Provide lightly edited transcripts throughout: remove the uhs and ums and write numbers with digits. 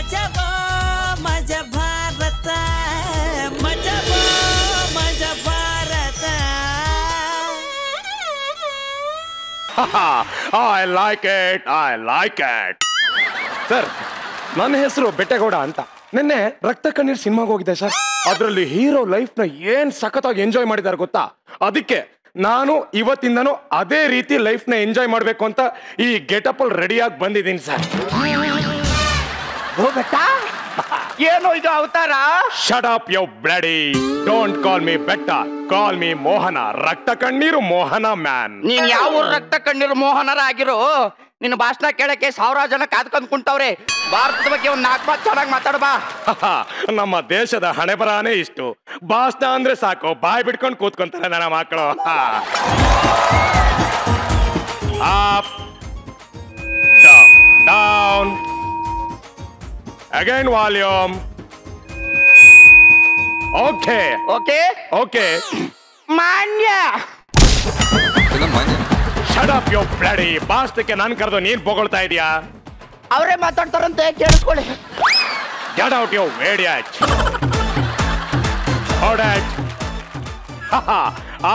ಮಜಬೋ ಮಜ ಭಾರತ ಮಜಬೋ ಮಜ Bharat. I like it. Sir, ನನ್ನ ಹೆಸರು ಬೆಟ್ಟಗೌಡ ಅಂತ. ನಿನ್ನೆ ರಕ್ತ ಕಣ್ಣೀರ್ ಸಿನಿಮಾಗೆ ಹೋಗಿದೆ ಸರ್. ಅದರಲ್ಲಿ ಹೀರೋ ಲೈಫ್ ನ ಏನ್ ಸಖತ್ತಾಗಿ ಎಂಜಾಯ್ ಮಾಡಿದಾರೆ ಗೊತ್ತಾ? ಅದಕ್ಕೆ ನಾನು ಇವತ್ತಿಂದನೂ ಅದೇ ರೀತಿ ಲೈಫ್ ನ ಎಂಜಾಯ್ ಮಾಡ್ಬೇಕು ಅಂತ ಈ ಗೆಟಪ್ ಅಲ್ಲಿ ರೆಡಿಯಾಗಿ ಬಂದಿದ್ದೀನಿ ಸರ್. ಏನು ಇದು ಅವತಾರ? Shut up you bloody. Don't call me ಬೆಟ್ಟ, ಕಾಲ್ ಮೀ ಮೋಹನ. ರಕ್ತ ಕಣ್ಣೀರು ಮೋಹನ ಮ್ಯಾನ್. ನೀನ್ ಯಾವ ರಕ್ತ ಕಣ್ಣೀರು ಮೋಹನರ ಆಗಿರೋ? ನಿನ್ನ ಭಾಷಣ ಕೇಳಕ್ಕೆ 1000 ಜನ ಕಾದ್ಕೊಂಡ್ ಕುಂತವ್ರೆ. ಭಾರತದ ಬಗ್ಗೆ ಒಂದ್ 4 ಮಾತು ಚೆನ್ನಾಗಿ ಮಾತಾಡ ಬಾ. ನಮ್ಮ ದೇಶದ ಹಣೆ ಬರಾನೇ ಇಷ್ಟು. ಭಾಷಣ ಅಂದ್ರೆ ಸಾಕು, ಬಾಯ್ ಬಿಡ್ಕೊಂಡು ಕೂತ್ಕೊಂತಾರೆ ನನ್ನ ಮಕ್ಕಳು. Up down again volume. Okay okay okay. ಮಾನ್ಯ. Shut up you bloody. ಭಾಷಣಕ್ಕೆ ನಾನು ಕರೆದು ನೀನ್ ಬೊಗಳ್ತಾ ಇದೀಯಾ? ಅವರೇ ಮಾತಾಡ್ತಾರಂತೆ, ಕೇಳಿಸ್ಕೊಳ್ಳಿ. Get out you idiot. Idiot.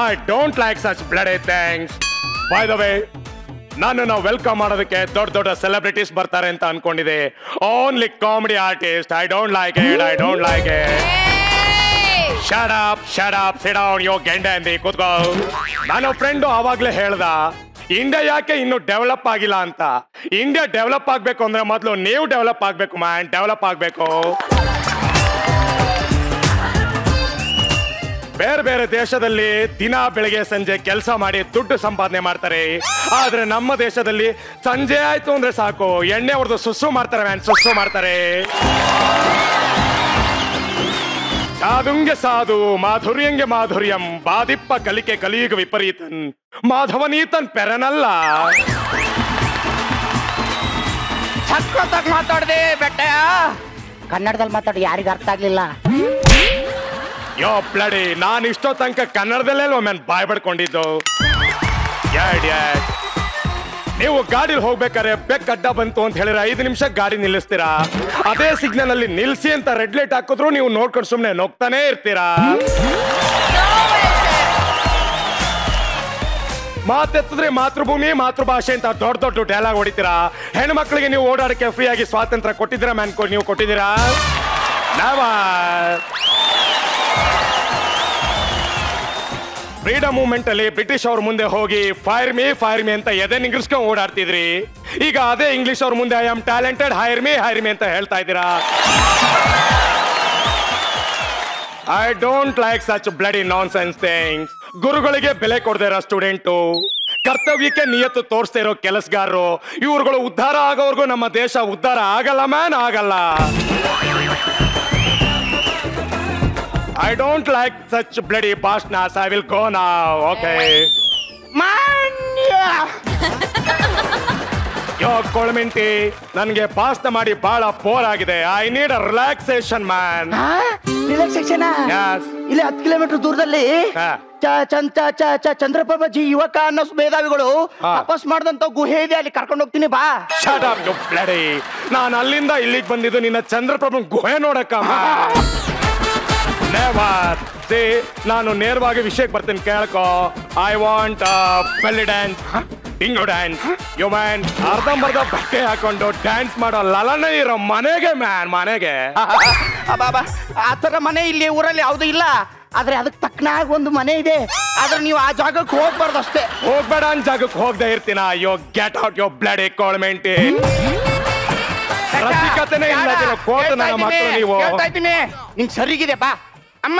I don't like such bloody things. By the way, ನನ್ನನ್ನು ವೆಲ್ಕಮ್ ಮಾಡೋದಕ್ಕೆ ದೊಡ್ಡ ದೊಡ್ಡ ಸೆಲೆಬ್ರಿಟೀಸ್ ಬರ್ತಾರೆ ಅಂತ ಅನ್ಕೊಂಡಿದೆ. Only comedy artist. I don't like it. Shut up, sit down, you ಗೆಂಡೆ ಅಂದಿ ಕೂತ್ಕೋ. ನನ್ನ ಫ್ರೆಂಡು ಆವಾಗ್ಲೇ ಹೇಳ್ದ, ಇಂಡಿಯಾ ಯಾಕೆ ಇನ್ನು ಡೆವಲಪ್ ಆಗಿಲ್ಲ ಅಂತ. ಇಂಡಿಯಾ ಡೆವಲಪ್ ಆಗ್ಬೇಕು ಅಂದ್ರೆ ಮೊದಲು ನೀವು ಡೆವಲಪ್ ಆಗ್ಬೇಕು ಮ್ಯಾನ್. ಡೆವಲಪ್ ಆಗ್ಬೇಕು. ಬೇರೆ ಬೇರೆ ದೇಶದಲ್ಲಿ ದಿನ ಬೆಳಗ್ಗೆ ಸಂಜೆ ಕೆಲಸ ಮಾಡಿ ದುಡ್ಡು ಸಂಪಾದನೆ ಮಾಡ್ತಾರೆ. ಆದ್ರೆ ನಮ್ಮ ದೇಶದಲ್ಲಿ ಸಂಜೆ ಆಯ್ತು ಅಂದ್ರೆ ಸಾಕು, ಎಣ್ಣೆ ಹೊಡೆದು ಸುಸ್ಸು ಮಾಡ್ತಾರೆ ಮ್ಯಾನ್. ಸುಸ್ಸು ಮಾಡ್ತಾರೆ. ಸಾಧುಂಗೆ ಸಾಧು, ಮಾಧುರ್ಯಂಗೆ ಮಾಧುರ್ಯಂ, ಬಾದಿಪ್ಪ ಕಲಿಕೆ ಕಲಿಯುಗ ವಿಪರೀತನ್, ಮಾಧವನೀತನ್ ಪೆರನಲ್ಲ. ಸಕ್ಕತ್ತಾಗಿ ಮಾತಾಡ್ದೆ ಬೆಟ್ಟಯ್ಯ. ಕನ್ನಡದಲ್ಲಿ ಮಾತಾಡಿ ಯಾರಿಗ ಅರ್ಥ ಆಗ್ಲಿಲ್ಲ. ಯೋ ಬ್ಲಡಿ, ನಾನು ಇಷ್ಟೋ ತನಕ ಕನ್ನಡದಲ್ಲೇ ಒಮ್ಮೆ ಬಾಯ್ ಬಡ್ಕೊಂಡಿದ್ದು. ನೀವು ಗಾಡಿಲಿ ಹೋಗ್ಬೇಕಾದ್ರೆ ಬೆಕ್ ಅಡ್ಡ ಬಂತು ಅಂತ ಹೇಳಿದ್ರೆ 5 ನಿಮಿಷ ಗಾಡಿ ನಿಲ್ಲಿಸ್ತೀರಾ. ಅದೇ ಸಿಗ್ನಲ್ ಅಲ್ಲಿ ನಿಲ್ಸಿ ಅಂತ ರೆಡ್ ಲೈಟ್ ಹಾಕಿದ್ರು ನೀವು ನೋಡ್ಕೊಂಡು ಸುಮ್ಮನೆ ನೋಗ್ತಾನೆ ಇರ್ತೀರಾ. ಮಾತೆತ್ತಿದ್ರೆ ಮಾತೃಭೂಮಿ ಮಾತೃಭಾಷೆ ಅಂತ ದೊಡ್ಡ ದೊಡ್ಡ ಡೈಲಾಗ್ ಹೊಡಿತೀರಾ. ಹೆಣ್ಮಕ್ಳಿಗೆ ನೀವು ಓಡಾಡಕ್ಕೆ ಫ್ರೀ ಆಗಿ ಸ್ವಾತಂತ್ರ್ಯ ಕೊಟ್ಟಿದ್ದೀರಾ ಮ್ಯಾನ್? ನೀವು ಕೊಟ್ಟಿದ್ದೀರಾ? ಫ್ರೀಡಮ್ ಮೂವ್ಮೆಂಟ್ ಅಲ್ಲಿ ಬ್ರಿಟಿಷ್ ಅವ್ರ ಮುಂದೆ ಹೋಗಿ ಫೈರ್ ಮೀ ಅಂತ ಎದೆ ನಿಂಗಿಸ್ಕೊಂಡು ಓಡಾಡ್ತಿದ್ರಿ. ಈಗ ಅದೇ ಇಂಗ್ಲಿಷ್ ಅವ್ರ ಮುಂದೆ I am talented, hire me ಅಂತ ಹೇಳ್ತಾ ಇದ್ದೀರಾ. I don't like such bloody nonsense things. ಗುರುಗಳಿಗೆ ಬೆಲೆ ಕೊಡದೇ ಇರೋ ಸ್ಟೂಡೆಂಟು, ಕರ್ತವ್ಯಕ್ಕೆ ನಿಯತ್ತು ತೋರಿಸ್ತಾ ಇರೋ ಕೆಲಸಗಾರರು, ಇವ್ರುಗಳು ಉದ್ಧಾರ ಆಗೋವರೆಗೂ ನಮ್ಮ ದೇಶ ಉದ್ಧಾರ ಆಗಲ್ಲ ಮ್ಯಾನ್, ಆಗಲ್ಲ. I don't like such bloody bashnas. I will go now. Okay. ಮಾನ್ಯ. ಯೋ ಕೊಳಮಿಂಟಿ, ನನಗೆ ಭಾಷಣ ಮಾಡಿ ಬಹಳ ಬೋರ್ ಆಗಿದೆ. I need a relaxation man. Relaxation? ಇಲ್ಲಿ 10 ಕಿಲೋಮೀಟರ್ ದೂರದಲ್ಲಿ ಚಂದ್ರಪ್ರಭಾಜಿ ಯುವಕ ಅನ್ನೋ ಮೇಧಾವಿಗಳು ತಪಸ್ ಮಾಡಿದಂತ ಗುಹೆ ಇದೆ, ಅಲ್ಲಿ ಕರ್ಕೊಂಡು ಹೋಗ್ತೀನಿ ಬಾ. Shut up, you bloody. ನಾನು ಅಲ್ಲಿಂದ ಇಲ್ಲಿಗೆ ಬಂದಿದ್ದು ನಿನ್ನ ಚಂದ್ರಪ್ರಭು ಗುಹೆ ನೋಡಕ್ಕ. ನಾನು ನೇರವಾಗಿ ವಿಷಯಕ್ಕೆ ಬರ್ತೀನಿ, ಕೇಳ್ಕೊ. I want belly dance, dingo dance. Yo man, ಅರ್ಧಂಬರ್ಧ ಬಟ್ಟೆ ಹಾಕೊಂಡು ಡ್ಯಾನ್ಸ್ ಮಾಡೋ ಲಲನೆ ಇರೋ ಮನೆಗೆ ಮ್ಯಾನ್, ಮನೆಗೆ. ಆತರ ಮನೆ ಇಲ್ಲಿ ಊರಲ್ಲಿ ಯಾವ್ದು ಇಲ್ಲ. ಆದ್ರೆ ಅದಕ್ಕೆ ತಕ್ಕನಾಗ ಒಂದು ಮನೆ ಇದೆ. ಆದ್ರೆ ನೀವು ಆ ಜಾಗಕ್ಕೆ ಹೋಗ್ಬಾರ್ದು ಅಷ್ಟೇ. ಹೋಗ್ಬೇಡ ಅನ್ ಜಾಗಕ್ಕೆ ಹೋಗದೆ ಇರ್ತೀನ. ಯೋ ಗೆಟ್ ಔಟ್ ಯೋ ಬ್ಲಡಿ ಕೋಳ್ಮೆಂಟಿ. ರಸಿಕತೆನೇ ಇಲ್ಲ ಕೋಟ ನನ್ನ ಮಕ್ಕಳು ನೀವು. ಹೇಳ್ತಾ ಇದ್ದೀನಿ, ನಿಂಗೆ ಸರಿಗಿದೆ ಬಾ. ಅಮ್ಮ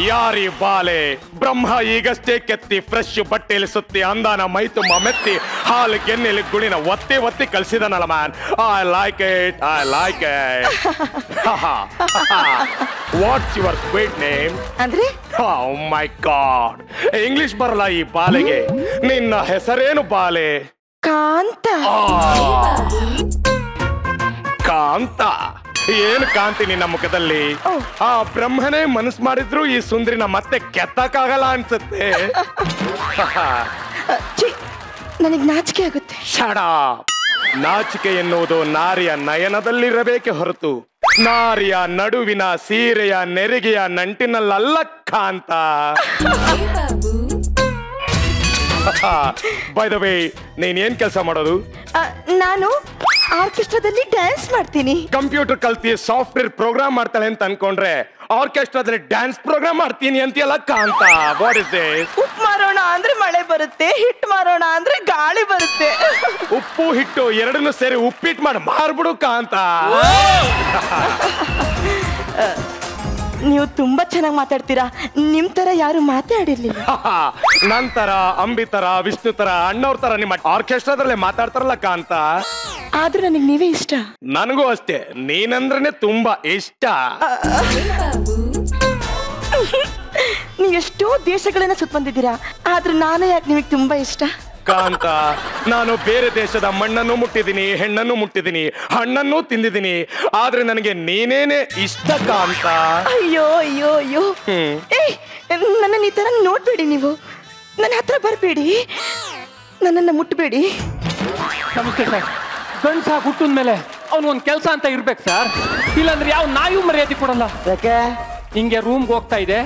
ಯಾರಿ ಬಾಲೆ ಬ್ರಹ್ಮ ಈಗಷ್ಟೇ ಕೆತ್ತಿ ಫ್ರೆಶ್ ಬಟ್ಟೆಯಲ್ಲಿ ಸುತ್ತಿ ಅಂದಾನ ಮೈತುಂಬ ಮೆತ್ತಿ ಹಾಲು ಕೆನ್ನೆಲಿ ಗುಣಿನ ಒತ್ತಿ ಒತ್ತಿ ಕಲ್ಸಿದನಲ್ಲ man. I like it. What's your sweet name? ಅಂದ್ರೆ ಓ ಮೈ ಗಾಡ್, ಇಂಗ್ಲಿಷ್ ಬರಲ್ಲ ಈ ಬಾಲೆಗೆ. ನಿನ್ನ ಹೆಸರೇನು ಬಾಲೆ? ಕಾಂತ. ಕಾಂತ? ಏನು ಕಾಂತಿ ನಿನ್ನ ಮುಖದಲ್ಲಿ? ಆ ಬ್ರಹ್ಮನೇ ಮನಸ್ಸು ಮಾಡಿದ್ರು ಈ ಸುಂದರಿನ ಮತ್ತೆ ಕೆತ್ತಕ್ಕಾಗಲ್ಲ ಅನ್ಸುತ್ತೆ. ನನಗ್ ನಾಚಿಕೆ ಆಗುತ್ತೆ. ಶಡ. ನಾಚಿಕೆ ಎನ್ನುವುದು ನಾರಿಯ ನಯನದಲ್ಲಿರಬೇಕೆ ಹೊರತು ನಾರಿಯ ನಡುವಿನ ಸೀರೆಯ ನೆರಿಗೆಯ ನಂಟಿನಲ್ಲಲ್ಲ ಕಾಂತ. ಬೈ ದ ವೇ, ನೀನ್ ಏನ್ ಕೆಲಸ ಮಾಡೋದು? ನಾನು ಆರ್ಕೆಸ್ಟ್ರಾದಲ್ಲಿ ಡ್ಯಾನ್ಸ್ ಮಾಡ್ತೀನಿ. ಕಂಪ್ಯೂಟರ್ ಕಲ್ತಿ ಸಾಫ್ಟ್ವೇರ್ ಪ್ರೋಗ್ರಾಮ್ ಮಾಡ್ತಾಳೆ ಅಂತ ಅನ್ಕೊಂಡ್ರೆ ಆರ್ಕೆಸ್ಟ್ರಾದಲ್ಲಿ ಡ್ಯಾನ್ಸ್ ಪ್ರೋಗ್ರಾಮ್ ಮಾಡ್ತೀನಿ ಅಂತೀಯಲ್ಲ ಕಾಂತ. What is this? ಉಪ್ಪು ಮಾರೋಣ ಅಂದ್ರೆ ಮಳೆ ಬರುತ್ತೆ, ಹಿಟ್ಟು ಮಾರೋಣ ಅಂದ್ರೆ ಗಾಳಿ ಬರುತ್ತೆ. ಉಪ್ಪು ಹಿಟ್ಟು ಎರಡನ್ನು ಸೇರಿ ಉಪ್ಪಿಟ್ಟು ಮಾಡಿ ಮಾರ್ಬಿಡು ಕಾಂತ. ನೀವು ತುಂಬಾ ಚೆನ್ನಾಗಿ ಮಾತಾಡ್ತೀರಾ. ನಿಮ್ ತರ ಯಾರು ಮಾತಾಡಿರ್ಲಿಲ್ಲ. ನಂತರ ಅಂಬಿ ತರ, ವಿಷ್ಣು ತರ, ಅಣ್ಣವ್ರ ತರ ನಿಮ್ಮ ಆರ್ಕೆಸ್ಟ್ರಾದಲ್ಲೇ ಮಾತಾಡ್ತಾರಲ್ಲ ಕಾಂತ. ಆದ್ರೂ ನನಗೆ ನೀವೇ ಇಷ್ಟ. ನನಗೂ ಅಷ್ಟೇ, ನೀನಂದ್ರೇನೆ ತುಂಬಾ ಇಷ್ಟ. ನೀವು ಎಷ್ಟೋ ದೇಶಗಳನ್ನ ಸುತ್ತಂದಿದ್ದೀರಾ, ಆದ್ರೂ ನಾನೇ ಯಾಕೆ ನಿಮಗೆ ತುಂಬಾ ಇಷ್ಟ? ಕಾಂತ, ನಾನು ಬೇರೆ ದೇಶದ ಮಣ್ಣನ್ನು ಮುಟ್ಟಿದ್ದೀನಿ, ಹೆಣ್ಣನ್ನು ಮುಟ್ಟಿದ್ದೀನಿ, ಹಣ್ಣನ್ನು ತಿಂದಿದ್ದೀನಿ, ಆದ್ರೆ ನನಗೆ ನೀನೇನೆ ಇಷ್ಟ ಕಾಂತ. ಅಯ್ಯೋ ಅಯ್ಯೋ ಅಯ್ಯೋ, ನನ್ನ ಈ ತರ ನೋಡ್ಬೇಡಿ. ನೀವು ನನ್ನ ಹತ್ರ ಬರ್ಬೇಡಿ, ನನ್ನನ್ನು ಮುಟ್ಟಬೇಡಿ. ನಮಸ್ತೆ ಸರ್. ಗಂಡ್ಸ ಹುಟ್ಟಿದ ಮೇಲೆ ಅವನಿಗೊಂದು ಕೆಲಸ ಅಂತ ಇರ್ಬೇಕು ಸರ್, ಇಲ್ಲಾಂದ್ರೆ ಯಾವ ನಾಯಿಯೂ ಮರ್ಯಾದೆ ಕೊಡಲ್ಲ. ಯಾಕೆ? ಹಿಂಗೆ ರೂಮ್ಗೆ ಹೋಗ್ತಾ ಇದೆ,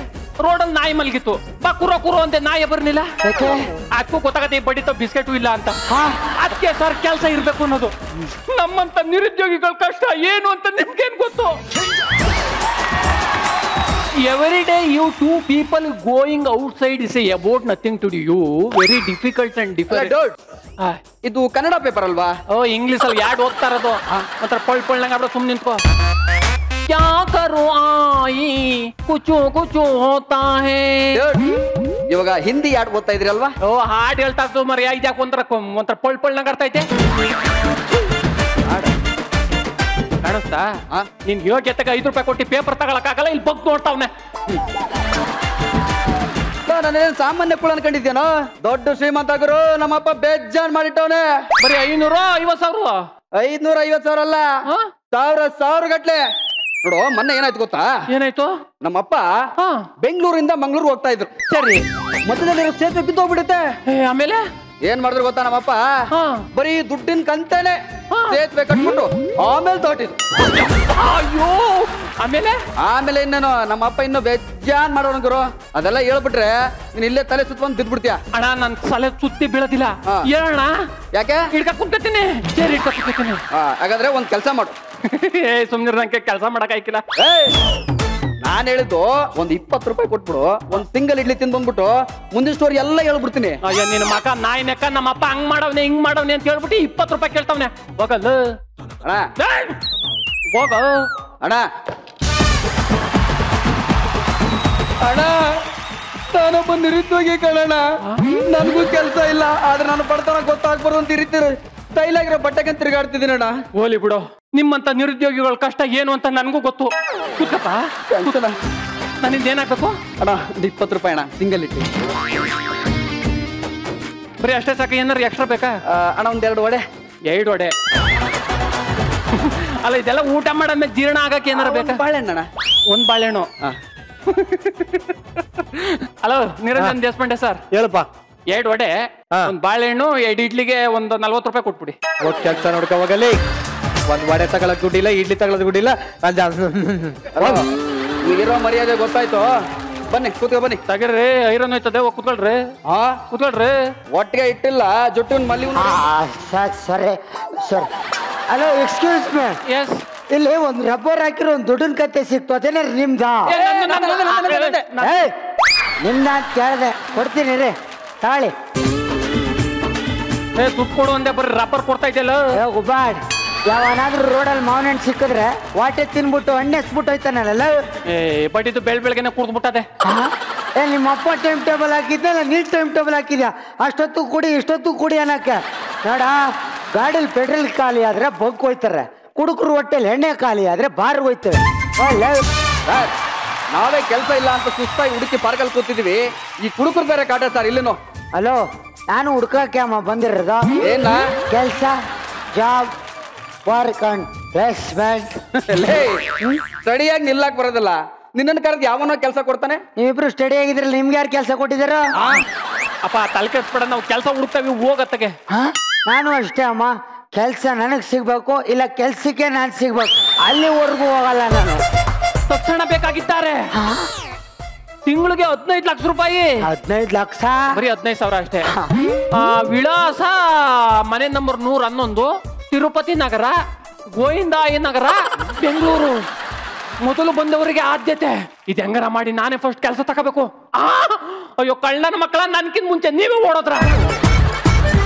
ರೋಡಲ್ಲಿ ನಾಯಿ ಮಲಗಿತ್ತು, ಬಾ ಕುರೋ ಕುರೋ ಅಂತ ನಾಯಿ ಬರ್ಲಿಲ್ಲ. ಅದಕ್ಕೂ ಗೊತ್ತಾಗತ್ತೆ ಬಡಿತ ಬಿಸ್ಕೆಟು ಇಲ್ಲ ಅಂತ. ಅದಕ್ಕೆ ಸರ್ ಕೆಲಸ ಇರ್ಬೇಕು ಅನ್ನೋದು. ನಮ್ಮಂತ ನಿರುದ್ಯೋಗಿಗಳ ಕಷ್ಟ ಏನು ಅಂತ ನಿಮ್ಗೇನ್ ಗೊತ್ತು? Every day you two people going outside is about nothing to you. Very difficult and different. ಇದು ಕನ್ನಡ ಪೇಪರ್ ಅಲ್ವಾ? ಓ, ಇಂಗ್ಲಿಷ್ ಅಲ್ಲಿ ಯಾಡ್ ಓದ್ತಾ ಇರೋದು. ಒಂಥರ ಪಳ್ ನಂಗೆ ಆಗ್ಬಿಡ, ಸುಮ್ಮನೆ ನಿಂತ್ಕೋ. ಕ್ಯಾ ಕರೋ ಆಯಿ ಕುಚು ಕುಚು ಹೋತಾ ಹೇ. ಇವಾಗ ಹಿಂದಿ ಯಾಡ್ ಓದ್ತಾ ಇದ್ರಲ್ವಾ? ಓ, ಹಾಡ್ ಹೇಳ್ತಾ ಇದ್ದು ಮರಿ. ಇದ್ಯಾಕೆ ಒಂಥರ ಪಳ್ ನಂಗೆ ಅರ್ಥ ಐತೆ. ಕಾಣಿಸ್ತಾ? ನಿನ್ ಯೋಗ್ಯತೆಗೆ 5 ರೂಪಾಯಿ ಕೊಟ್ಟು ಪೇಪರ್ ತಗೊಳಕ್ಕಾಗಲ್ಲ, ಇಲ್ಲಿ ಬಗ್ ನೋಡ್ತಾವ್ನೆ. ನಾನೇನು ಸಾಮಾನ್ಯ ಕುಳ ಅನ್ಕೊಂಡಿದ್ದೇನೋ? ದೊಡ್ಡ ಶ್ರೀಮಂತ ಗುರು, ನಮ್ಮಪ್ಪ ಬೇಜಾನ್ ಮಾಡಿಟ್ಟವನೆ. ಬರೀ 550,000? 550,000 ಅಲ್ಲ, ಸಾವಿರ ಗಟ್ಲೆ. ನೋಡು, ಮೊನ್ನೆ ಏನಾಯ್ತು ಗೊತ್ತಾ? ಏನಾಯ್ತು? ನಮ್ಮಪ್ಪ ಬೆಂಗಳೂರಿಂದ ಮಂಗಳೂರು ಹೋಗ್ತಾ ಇದ್ರು. ಸರಿ, ಮಧ್ಯದಲ್ಲಿ ಸೇತುವೆ ಬಿದ್ದೋಗ್ಬಿಡುತ್ತೆ. ಆಮೇಲೆ ಏನ್ ಮಾಡಿದ್ರು ಗೊತ್ತಾ ನಮ್ಮಪ್ಪ? ಬರೀ ದುಡ್ಡಿನ ಕಂತೇನೆ ಸೇತುವೆ ಕಟ್ಬಿಟ್ಟು ಆಮೇಲೆ ತೋಟಿದ್ರು. ಅಯ್ಯೋ, ಆಮೇಲೆ ಇನ್ನೇನು ನಮ್ಮಪ್ಪ ಇನ್ನು ಬೇಜಾನ್ ಮಾಡೋಣ ಗುರು. ಅದೆಲ್ಲ ಹೇಳ್ಬಿಟ್ರೆ ನೀನ್ ಇಲ್ಲೇ ತಲೆ ಸುತ್ತಕೊಂಡ್ ಬಿದ್ಬಿಡ್ತೀಯ. ಅಣ್ಣ, ನನ್ ತಲೆ ಸುತ್ತಿ ಬೀಳೋದಿಲ್ಲ. ಹೇಳಣ್ಣ. ಯಾಕೆ? ಹಿಡ್ಕ ಕುಂತೀನಿ. ಸರಿ, ಹಿಡ್ಕ ಕುಂತೀನಿ. ಹಾಗಾದ್ರೆ ಒಂದ್ ಕೆಲ್ಸ ಮಾಡು. ಸುಮ್ನಿರ್, ನಂಗೆ ಕೆಲಸ ಮಾಡಕ್ ಆಯ್ಕಿಲ್ಲ. ನಾನ್ ಹೇಳಿದ್ದು ಒಂದ್ 20 ರೂಪಾಯಿ ಕೊಟ್ಬಿಡು, ಒಂದ್ ಸಿಂಗಲ್ ಇಡ್ಲಿ ತಿಂದ್ ಬಂದ್ಬಿಟ್ಟು ಮುಂದಿನ ಸ್ಟೋರಿ ಎಲ್ಲ ಹೇಳ್ಬಿಡ್ತೀನಿ. ಅಯ್ಯೋ, ನಿನ್ನ ಮಕ ನಾಯಿ ನೆಕ್ಕ, ನಮ್ಮಪ್ಪ ಹಂಗ್ ಮಾಡವ್ನೆ ಹಿಂಗ್ ಮಾಡವ್ನೆ ಅಂತ ಹೇಳ್ಬಿಟ್ಟು 20 ರೂಪಾಯಿ ಕೇಳ್ತಾವ್ನೆ. ಹೋಗಲ್ಲ ಅಣ್ಣ, ಹೋಗ ಅಣ್ಣ. ಅಣ್ಣ, ನಾನೊಬ್ಬ ನಿರುದ್ಯೋಗಿ ಕಣಣ್ಣ. ನನ್ಗೂ ಕೆಲ್ಸ ಇಲ್ಲ, ಆದ್ರೆ ನಾನು ಬಡತನ ಗೊತ್ತಾಗ್ಬಾರ್ದು ಅಂತ ಇರಿತೀರ ಸ್ಟೈಲ್ ಆಗಿರೋ ಬಟ್ಟೆಗೆ ತಿರುಗಾಡ್ತಿದ್ದೀನಿ ಅಣ್ಣ. ಹೋಲಿ ಬಿಡು, ನಿಮ್ಮಂತ ನಿರುದ್ಯೋಗಿಗಳ ಕಷ್ಟ ಏನು ಅಂತ ನನ್ಗೂ ಗೊತ್ತು. ಕೂತ್ಕಪ್ಪ, ನನ್ನಿಂದ ಏನಾಗ್ಬೇಕು? ಅಣ್ಣ, 20 ರೂಪಾಯಿ ಅಣ್ಣ, ಸಿಂಗಲ್ ಇಟ್ಟು. ಬರೀ ಅಷ್ಟೇ ಸಾಕ? ಏನಾರು ಎಕ್ಸ್ಟ್ರಾ ಬೇಕಾ? ಅಣ್ಣ, ಒಂದ್ 2 ವಡೆ. 2 ವಡೆ? ಅಲ್ಲ, ಇದೆಲ್ಲ ಊಟ ಮಾಡಾದ್ಮೇಲೆ ಜೀರ್ಣ ಆಗಕ್ಕೆ ಏನಾರ ಬೇಕಾ? ಬಾಳೆಹಣ್ಣು. ಒಂದ್ ಬಾಳೆಹಣ್ಣು. Hello, Niranjan Deshpande sir. ಹೇಳಪ್ಪ. 2 ವಡೆ, ಒಂದ್ ಬಾಳೆಹಣ್ಣು, 2 ಇಡ್ಲಿಗೆ ಒಂದು 40 ರೂಪಾಯಿ ಕೊಟ್ಬಿಡಿ. ಕೆಲಸ ನೋಡ್ಕೊ ಹೋಗಲಿ. ಒಂದ್ ವಡೆ ತಗೊಳಕ್ ದುಡ್ಡಿಲ್ಲ, ಇಡ್ಲಿ ತಗೊಳಕ್ ದುಡ್ಡಿಲ್ಲ. ಇರೋ ಮರ್ಯಾದೆ ಗೊತ್ತಾಯ್ತು. ಬನ್ನಿ, ಕೂತ್ಕೊ ಬನ್ನಿ. ತಗಿರ್ರಿ, ಐರನ್ ಹೋಯ್ತದೆ. ಕೂತ್ಕೊಳ್ರಿ. ಕೂತ್ಕೊಳ್ರಿ. ಒಟ್ಟಿಗೆ ಇಟ್ಟಿಲ್ಲ, ಜೊಟ್ಟು ಮಲ್ಲಿ. ಸರಿ sir. Hello, excuse me. Yes. ಇಲ್ಲಿ ಒಂದು ರಬ್ಬರ್ ಹಾಕಿರೋ ಒಂದು ದುಡ್ಡಿನ ಕತ್ತೆ ಸಿಕ್ತು, ಅದೇನ ನಿಮ್ದಾ? ನಿಮ್ದ ಅಂತ ಕೇಳಿದೆ, ಕೊಡ್ತೀನಿ ರೀ, ತಾಳಿ. ದುಡ್ಡು ಕೊಡು ಅಂದೆ, ಬರೀ ರಬ್ಬರ್ ಕೊಡ್ತಾ ಇದೆಯಲ್ಲ. ಗುಬಾಡ್, ಯಾವನಾದ್ರೂ ರೋಡಲ್ಲಿ ಮಾವಿನ ಹಣ್ಣು ಸಿಕ್ಕಿದ್ರೆ ವಾಟೆ ತಿನ್ಬಿಟ್ಟು ಹಣ್ಣು ಎಸ್ಬಿಟ್ಟು ಹೋಯ್ತಾನಲ್ಲ. ಬಟ್ ಇದು ಬೆಳಗ್ಗೆನೆ ಕುಡ್ದ್ಬಿಟ್ಟದೆ. ನಿಮ್ಮ ಅಪ್ಪ ಟೈಮ್ ಟೇಬಲ್ ಹಾಕಿದ್ನಲ್ಲ, ನೀನ್ ಟೈಮ್ ಟೇಬಲ್ ಹಾಕಿದ್ಯಾ? ಅಷ್ಟೊತ್ತು ಕುಡಿ ಇಷ್ಟೊತ್ತು ಕುಡಿ ಅನ್ನಕ್ಕೆ. ನೋಡ, ಗಾಡಿಲಿ ಪೆಟ್ರೋಲ್ ಖಾಲಿ ಆದ್ರೆ ಬಗ್ಗು ಹೋಯ್ತಾರೆ, ಕುಡುಕರು ಹೊಟ್ಟೆಲಿ ಎಣ್ಣೆ ಖಾಲಿ ಆದ್ರೆ ಬಾರ್ಗೆ ಹೋಯ್ತವೆ. ನಾವೇ ಕೆಲಸ ಇಲ್ಲ ಅಂತ ಸುಸ್ತಾಗಿ ಹುಡುಕಿ ಪಾರ್ಕಲ್ಲಿ ಕೂತಿದೀವಿ, ಈ ಕುಡುಕರು ಬೇರೆ ಕಾಟ ಸರ್ ಇಲ್ಲಿನು. ಹಲೋ, ನಾನು ಹುಡ್ಕಕ್ಕೆ ಅಮ್ಮ ಬಂದಿರೋದು. ಏನ ಕೆಲಸ, ಜಾಬ್, ವರ್ಕ್ ಅಂಡ್ ಪ್ಲೇಸ್ಮೆಂಟ್. ಸ್ಟಡಿಯಾಗಿ ನಿಲ್ಲಕ್ ಬರೋದಿಲ್ಲ. ನಿನ್ನನ್ನು ಕರೆದು ಯಾವನೋ ಕೆಲಸ ಕೊಡ್ತಾನೆ. ನೀವಿಬ್ರು ಸ್ಟಡಿ ಆಗಿದ್ರಲ್ಲ, ನಿಮ್ಗೆ ಯಾರು ಕೆಲಸ ಕೊಟ್ಟಿದಾರ? ಅಪ್ಪ, ತಲೆ ಕೆಡಿಸ್ಬೇಡ, ನಾವು ಕೆಲಸ ಹುಡುಕ್ತಾವಿ, ಹೋಗತ್ತಗೆ. ನಾನು ಅಷ್ಟೇ ಅಮ್ಮ, ಕೆಲ್ಸ ನನಗ್ ಸಿಗ್ಬೇಕು ಇಲ್ಲ ಕೆಲ್ಸಕ್ಕೆ ನಾನ್ ಸಿಗ್ಬೇಕು, ಅಲ್ಲಿವರೆಗೂ ಹೋಗಲ್ಲ ನಾನು. ತಕ್ಷಣ ಬೇಕಾಗಿದ್ದಾರೆ. ತಿಂಗಳಿಗೆ 15 ಲಕ್ಷ ರೂಪಾಯಿ. 15 ಲಕ್ಷ? ಬರೀ 15,000 ಅಷ್ಟೇ. ವಿಳಾಸ ಮನೆ ನಂಬರ್ 111, ತಿರುಪತಿ ನಗರ, ಗೋವಿಂದಾಯ ನಗರ, ಬೆಂಗಳೂರು. ಮೊದಲು ಬಂದವರಿಗೆ ಆದ್ಯತೆ. ಇದು ಹೆಂಗಾರ ಮಾಡಿ ನಾನೇ ಫಸ್ಟ್ ಕೆಲಸ ತಗೋಬೇಕು. ಅಯ್ಯೋ ಕಳ್ಳನ ಮಕ್ಕಳ, ನನ್ಕಿಂತ ಮುಂಚೆ ನೀವೇ ಓಡೋದ್ರ.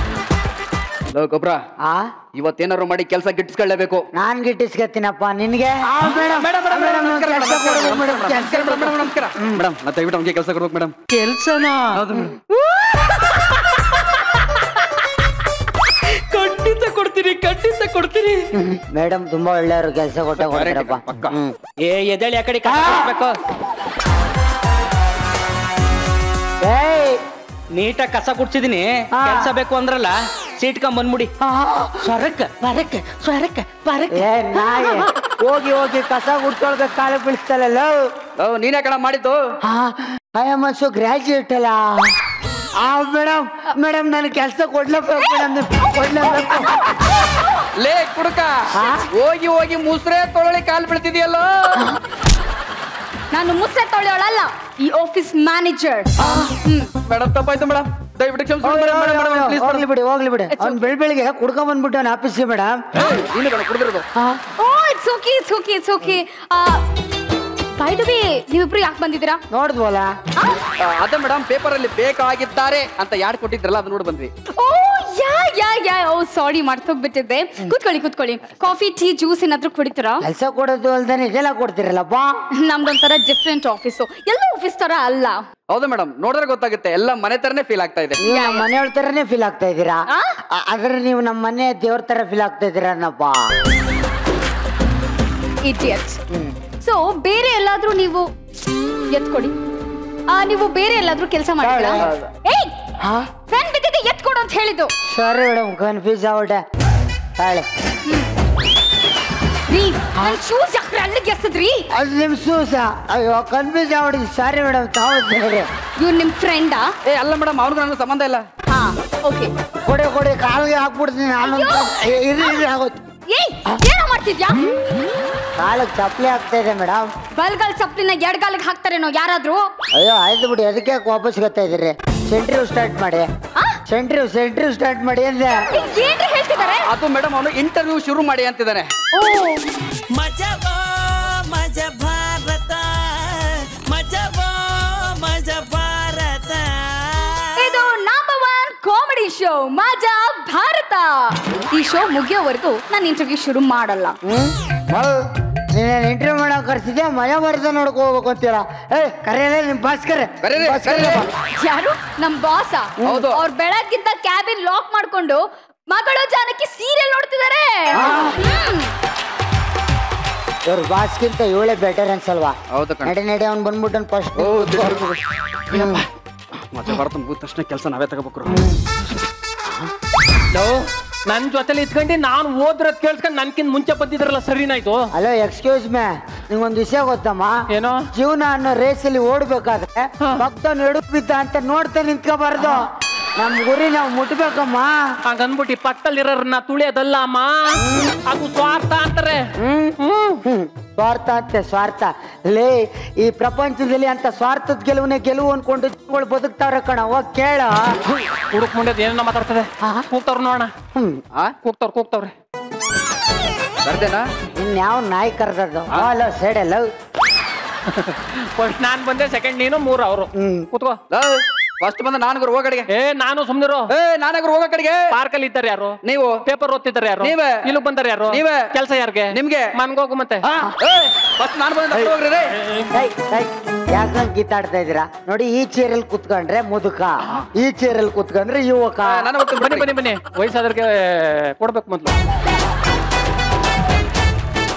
ಗೊಬ್ರ ಇವತ್ತೇನಾರು ಮಾಡಿ ಕೆಲಸ ಗಿಟ್ಟಿಸ್ಕೊಳ್ಳೇಬೇಕು. ನಾನ್ ಗಿಟ್ಟಿಸ್ಕತ್ತೀನಪ್ಪ ನಿನ್ಗೆ. ಮೇಡಮ್ ದಯವಿಟ್ಟು ಅವ್ನಿಗೆ ಕೆಲಸ ಕೊಡ್ಬೇಕು ಮೇಡಮ್. ಕೆಲ್ಸನಾ? ಖಂಡಿತ ಕೊಡ್ತೀನಿ. ಮೇಡಮ್ ತುಂಬಾ ಒಳ್ಳೆಯವರು, ಕೆಲಸ ಕೊಟ್ಟಪ್ಪ. ಎದೇಳಿ ಆ ಕಡೆ ಕಸ ನೀಟಾಗಿ ಕಸ ಕುಡ್ಸಿದೀನಿ. ಕೆಲಸ ಬೇಕು ಅಂದ್ರಲ್ಲ, ಸೀಟ್ ಬಂದ್ಬಿಡಿ. ಏ ನಾಯಿ, ಹೋಗಿ ಹೋಗಿ ಕಸ ಗುಡ್ಸ್ಕೊಳ್ಬೇಕು, ಕಾಲ ಬೀಳಿಸ್ತಲ್ಲ. ನೀನೇ ಕಣ ಮಾಡಿದ್ದು. ಮನ್ಸು ಗ್ರಾಜುಯೇಟ್ ಅಲ್ಲ. ಮೇಡಮ್ ನನ್ ಕೆಲಸ ಕೊಡ್ಲೇಬೇಕು ಕೊಡ್ಲೇಬೇಕು. ಲೇ ಕುಡುಕ, ಹೋಗಿ ಹೋಗಿ ಮುಸ್ರೆ ತೊಳಲಿ ಕಾಲ್ ಬೀಳ್ತಿದ್ಯಲ್ಲೋ. ನಾನು ಮುಸ್ರೆ ತೊಳೆಯೋಳಲ್ಲ, ಈ ಆಫೀಸ್ ಮ್ಯಾನೇಜರ್. ಮೇಡಮ್ ತಪ್ಪಾಯ್ತು ಮೇಡಮ್, ದಯವಿಟ್ಟು ಕ್ಷಮಿಸಿ. ಹೋಗ್ಲಿ ಬಿಡಿ. ಅವ್ನು ಬೆಳಿಗ್ಗೆ ಕುಡ್ಕೊಂಡ್ ಬಂದ್ಬಿಟ್ಟು ಆಫೀಸ್ಗೆ. ಮೇಡಮ್ ಕುಡಿದಿರೋದು. Oh it's okay. By the way, ನೀವಿಬ್ರು ಯಾಕೆ ಬಂದಿದ್ದೀರಾ? ನೋಡಿದ್ವಲ್ಲ. ಅದೇ ಮೇಡಮ್, ಪೇಪರ್ ಅಲ್ಲಿ ಬೇಕಾಗಿದ್ದಾರೆ ಅಂತ ಯಾರು ಕೊಟ್ಟಿದ್ರಲ್ಲ, ಅದು ನೋಡಿ ಬಂದ್ವಿ. ಓ ಸಾರಿ, ಮರ್ತೋಗ್ಬಿಟ್ಟಿದ್ದೆ. ಕೂತ್ಕೊಳ್ಳಿ. ಕಾಫಿ, ಟೀ, ಜ್ಯೂಸ್ ಏನಾದ್ರು ಕುಡಿತೀರಾ? ಕೆಲಸ ಕೊಡೋದು ಅಲ್ದಾನೆ ಇದೆಲ್ಲ ಕೊಡ್ತಿರಲ್ಲಪ್ಪ. ನಮ್ದೊಂಥರ ಡಿಫ್ರೆಂಟ್ ಆಫೀಸು, ಎಲ್ಲ ಆಫೀಸ್ ತರ ಅಲ್ಲ. ಹೌದು ಮೇಡಮ್, ನೋಡಿದ್ರೆ ಗೊತ್ತಾಗುತ್ತೆ, ಎಲ್ಲ ಮನೆ ತರನೇ ಫೀಲ್ ಆಗ್ತಾ ಇದೆ. ನೀವು ನಮ್ಮ ಮನೆಯವ್ರ ತರನೇ ಫೀಲ್ ಆಗ್ತಾ ಇದ್ದೀರಾ. ಆದ್ರೆ ನೀವು ನಮ್ಮ ಮನೆ ದೇವ್ರ ತರ ಫೀಲ್ ಆಗ್ತಾ ಇದ್ದೀರನ್ನಪ್ಪ. ಇಡಿಯಟ್. ಸೊ ಬೇರೆ ಎಲ್ಲಾದ್ರೂ ನೀವು ಎತ್ಕೊಡಿ. ನೀವು ಬೇರೆ ಎಲ್ಲಾದ್ರೂ ಕೆಲಸ ಮಾಡಿದ್ರಾ? ಏಯ್, ಫ್ಯಾನ್ ಬಿದ್ದಿದೆ, ಎತ್ಕೊಡು ಅಂತ ಹೇಳಿದ್ದು. ಸಾರಿ ಮೇಡಮ್, ಕನ್ಫ್ಯೂಸ್ ಆಗ್ಬಿಟ್ಟೆ. ಹೇಳಿ. ಶೂಸ್ ಯಾಕ್ರೆ ಅಲ್ಲಿಗೆ ಎಸದ್ರಿ? ಅದು ನಿಮ್ ಶೂಸ. ಅಯ್ಯೋ ಕನ್ಫ್ಯೂಸ್ ಆಗ್ಬಿಟ್ಟಿದೆ. ಸಾರಿ ಮೇಡಮ್, ತಾವು ಇವ್ರು ನಿಮ್ ಫ್ರೆಂಡಾ? ಅಲ್ಲ ಮೇಡಮ್, ಅವ್ರಿಗೂ ನನಗೆ ಸಂಬಂಧ ಇಲ್ಲ. ಓಕೆ, ಕೊಡಿ ಕಾಲಿಗೆ ಹಾಕ್ಬಿಡ್ತೀನಿ ನಾನು. ಆಗೋದು. ಏಯ್, ಏನೋ ಮಾಡ್ತಿದ್ಯಾ? ಕಾಲಿಗೆ ಚಪ್ಪಲಿ ಆಗ್ತಾ ಇದೆ ಮೇಡಮ್. ಬಲ್ಗಾಲ್ ಚಪ್ಪಲಿನ ಎಡಗಾಲಿಗೆ ಹಾಕ್ತಾರೇನೋ ಯಾರಾದ್ರೂ? ಅಯ್ಯೋ ಆಯ್ತು ಬಿಡಿ, ಅದಕ್ಕೆ ವಾಪಸ್ ಗೊತ್ತಾ ಇದ್ದೀರಿ. ಸೆಂಟ್ರಿವ್ ಸ್ಟಾರ್ಟ್ ಮಾಡಿ. ಸೆಂಟ್ರಿವ್ ಸ್ಟಾರ್ಟ್ ಮಾಡಿ ಅಂದೆ. ಏನ್ರಿ ಹೇಳ್ತಿದ್ದಾರೆ? ಅದು ಮೇಡಮ್, ಅವನು ಇಂಟರ್ವ್ಯೂ ಶುರು ಮಾಡಿ ಅಂತಿದ್ದಾನೆ. ಮಜಾ ಭಾರತ, ಮಜಾ ಭಾರತ. ಇದು ನಂಬರ್ 1 ಕಾಮಿಡಿ ಶೋ ಮಜಾ ಭಾರತ. ಈ ಶೋ ಮುಗಿಯೋವರೆಗೂ ನಾನು ಇಂಟರ್ವ್ಯೂ ಶುರು ಮಾಡಲ್ಲ. ನೀನೇನು ಇಂಟರ್ವ್ಯೂ ಮಾಡೋ ಕರ್ಸಿದ್ಯಾ? ಮಜಾ ಭಾರತ ನೋಡ್ಕೊ ಹೋಗ್ಬೇಕು ಅಂತೀರಾ? ಕರೆಯಲ್ಲ ನಿಮ್ ಭಾಸ್ಕರ್. ಯಾರು? ನಮ್ ಬಾಸ. ಹೌದು. ಅವ್ರು ಬೆಳಗ್ಗಿದ್ದ ಕ್ಯಾಬಿನ್ ಲಾಕ್ ಮಾಡ್ಕೊಂಡು ಮಗಳು ಜಾನಕಿ ಸೀರಿಯಲ್ ನೋಡ್ತಿದ್ದಾರೆ. ಇವ್ರ ಬಾಸ್ಗಿಂತ ಇವಳೇ ಬೆಟರ್ ಅನ್ಸಲ್ವಾ? ಹೌದು ಕಣೆ. ನಡಿ ಅವ್ನು ಬಂದ್ಬಿಟ್ಟು ಫಸ್ಟ್. ಮತ್ತೆ ಭಾರತ ಮುಗಿದ ತಕ್ಷಣ ಕೆಲಸ ನಾವೇ ತಗೋಬೇಕು. ನನ್ ಜೊತೆಲಿ ಇತ್ಕೊಂಡು ನಾನು ಓದ್ರದ್ ಕೇಳ್ಸ್ಕೊಂಡು ನನ್ಕಿಂತ ಮುಂಚೆ ಬಂದಿದ್ರಲ್ಲ, ಸರಿನಾಯ್ತು. ಹಲೋ, ಎಕ್ಸ್ಕ್ಯೂಸ್ ಮೇ, ನಿಂಗೊಂದು ವಿಷಯ ಗೊತ್ತಮ್ಮ? ಏನೋ? ಜೀವನ ಅನ್ನೋ ರೇಸಲ್ಲಿ ಓಡ್ಬೇಕಾದ್ರೆ ಭಕ್ತನ್ ಎಡುಕ್ ಬಿದ್ದ ಅಂತ ನೋಡ್ತಾ ನಿಂತ್ಕೋಬಾರ್ದು. ನಮ್ ಗುರಿ ನಾವು ಮುಟ್ಬೇಕಮ್ಮ. ಹಂಗನ್ಬಿಟ್ಟು ಪಕ್ಕದಲ್ಲಿರೋರ್ನ ತುಳಿಯೋದಲ್ಲ ಅಮ್ಮ, ಅದು ಸ್ವಾರ್ಥ ಅಂತಾರೆ. ಸ್ವಾರ್ಥ ಅಂತೆ, ಸ್ವಾರ್ಥ. ಲೇ, ಈ ಪ್ರಪಂಚದಲ್ಲಿ ಅಂತ ಸ್ವಾರ್ಥದ ಗೆಲುವು ಅನ್ಕೊಂಡು ಬದುಕ್ತಾವ್ರೆ ಕಣ. ಹೋಗ್ ಕೇಳ. ಹುಡುಕ್ ಮುಂಡೆದ್ ಏನನ್ನ ಮಾತಾಡ್ತದೆ. ಕೂಗ್ತವ್ರ ನೋಡೋಣ. ಕೂಗ್ತವ್ರೆ. ಬರ್ದೇನಾ? ಇನ್ಯಾವ ನಾಯಿ ಕರ್ದದ್ದು? ಹಲೋ ಸೈಡಲ್ಲ. ಫಸ್ಟ್ ನಾನ್ ಬಂದೆ, ಸೆಕೆಂಡ್ ನೀನು, 3 ಅವರು. ಕೂತ್ಕೋ. ಫಸ್ಟ್ ಬಂದ ನಾನಗರು ಹೋಗ ಕಡೆಗೆ. ನಾನು ಸುಮ್ನಿರು. ನಾನಗರು ಹೋಗ ಕಡೆಗೆ. ಪಾರ್ಕ್ ಅಲ್ಲಿ ಇದ್ದಾರೆ ಯಾರು? ನೀವು. ಪೇಪರ್ ಓದ್ತಿದ್ದಾರೆ ಯಾರು? ನೀವೇ. ಇಲ್ಲಿ ಬಂದಾರೆ ಯಾರು? ನೀವೇ. ಕೆಲಸ ಯಾರಿಗೆ? ನಿಮ್ಗೆ. ಮನ್ಗೋಗು ಮತ್ತೆ. ಫಸ್ಟ್ ನಾನು ಬಂದ ಹೋಗ್ರಿ. ಯಾಕಂಗ್ ಗೀತಾಡ್ತಾ ಇದೀರಾ? ನೋಡಿ, ಈ ಚೇರಲ್ಲಿ ಕುತ್ಕೊಂಡ್ರೆ ಮುದುಕ, ಈ ಚೇರಲ್ಲಿ ಕುತ್ಕೊಂಡ್ರೆ ಯುವಕ. ಬನ್ನಿ ವಯಸ್ಸಾದ್ರಿಗೆ ಕೊಡ್ಬೇಕು ಮೊದ್ಲು.